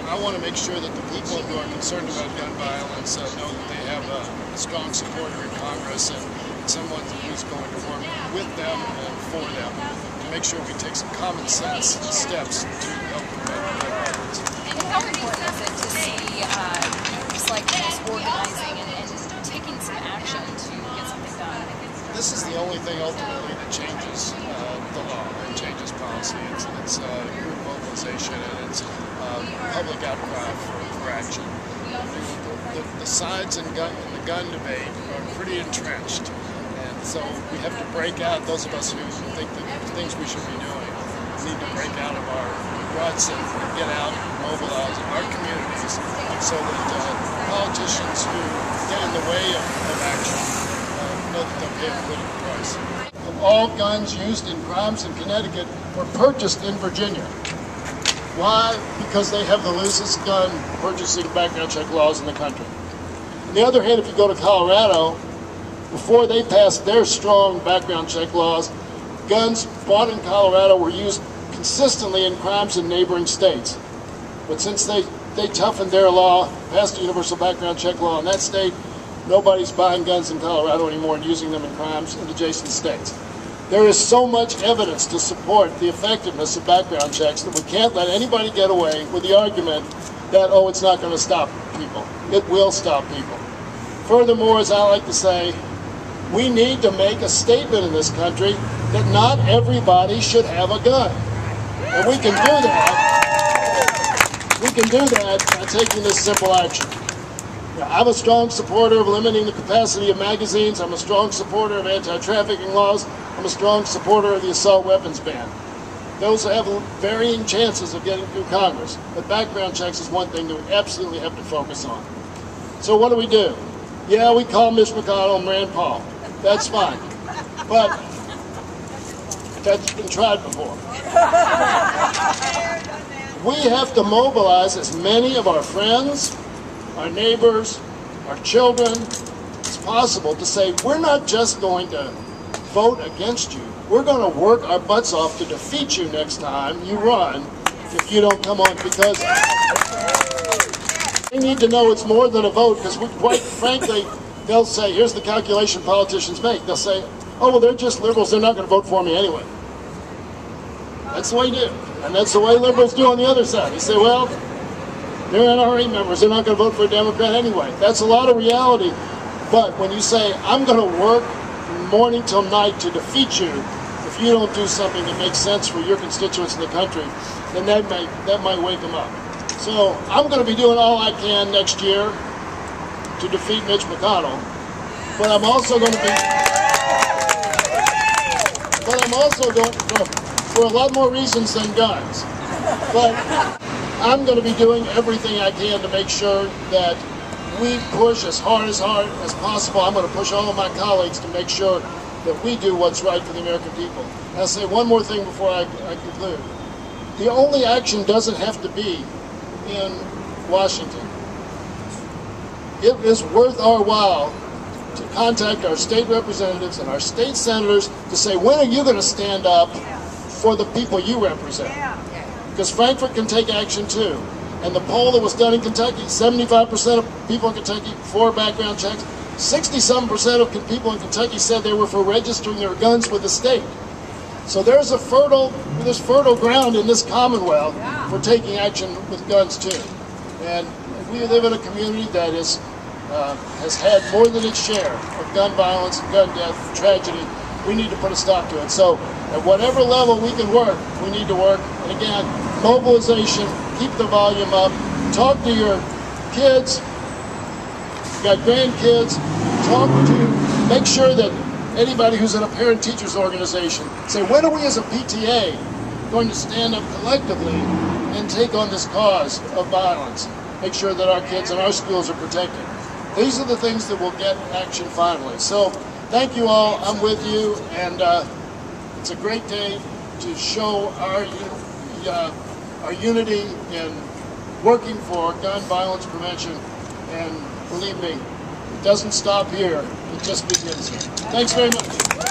I want to make sure that the people who are concerned about gun violence know that they have a strong supporter in Congress and someone who's going to work with them and for them to make sure we take some common sense steps to help prevent gun violence. And how important is it to see groups like this organizing and taking some action to get something done? This is the only thing ultimately that changes the law and changes policy. It's group mobilization and it's public outcry for action. The sides in the gun debate are pretty entrenched, and so we have to break out, those of us who think that the things we should be doing, we need to break out of our ruts and get out and mobilize in our communities so that politicians who get in the way of action know that they'll pay a political price. All guns used in crimes in Connecticut were purchased in Virginia. Why? Because they have the loosest gun purchasing background check laws in the country. On the other hand, if you go to Colorado, before they passed their strong background check laws, guns bought in Colorado were used consistently in crimes in neighboring states. But since they toughened their law, passed a universal background check law in that state, nobody's buying guns in Colorado anymore and using them in crimes in adjacent states. There is so much evidence to support the effectiveness of background checks that we can't let anybody get away with the argument that, oh, it's not going to stop people. It will stop people. Furthermore, as I like to say, we need to make a statement in this country that not everybody should have a gun. And we can do that. We can do that by taking this simple action. I'm a strong supporter of limiting the capacity of magazines. I'm a strong supporter of anti-trafficking laws. I'm a strong supporter of the assault weapons ban. Those have varying chances of getting through Congress. But background checks is one thing that we absolutely have to focus on. So what do? Yeah, we call Mitch McConnell and Rand Paul. That's fine. But that's been tried before. We have to mobilize as many of our friends, our neighbors, our children as possible to say, we're not just going to vote against you. We're going to work our butts off to defeat you next time you run if you don't come on, because they need to know it's more than a vote, because quite frankly, they'll say, here's the calculation politicians make. They'll say, oh, well, they're just liberals. They're not going to vote for me anyway. That's the way you do. And that's the way liberals do on the other side. They say, well, they're NRA members. They're not going to vote for a Democrat anyway. That's a lot of reality. But when you say, I'm going to work morning till night to defeat you if you don't do something that makes sense for your constituents in the country, then that might wake them up. So I'm going to be doing all I can next year to defeat Mitch McConnell. But I'm also going to be... for a lot more reasons than guns. But I'm going to be doing everything I can to make sure that we push as hard as possible. I'm going to push all of my colleagues to make sure that we do what's right for the American people. And I'll say one more thing before I conclude. The only action doesn't have to be in Washington. It is worth our while to contact our state representatives and our state senators to say, when are you going to stand up for the people you represent? Because Frankfurt can take action too. And the poll that was done in Kentucky, 75% of people in Kentucky for background checks, 67% of people in Kentucky said they were for registering their guns with the state. So there's fertile ground in this Commonwealth for taking action with guns too. And we live in a community that has had more than its share of gun violence, gun death, tragedy. We need to put a stop to it. So at whatever level we can work, we need to work. And again, mobilization, keep the volume up, talk to your kids, you got grandkids, make sure that anybody who's in a parent-teachers organization, say, when are we as a PTA going to stand up collectively and take on this cause of violence? Make sure that our kids and our schools are protected. These are the things that will get action finally. So thank you all. I'm with you, and it's a great day to show our unity in working for gun violence prevention. And believe me, it doesn't stop here. It just begins here. Thanks very much.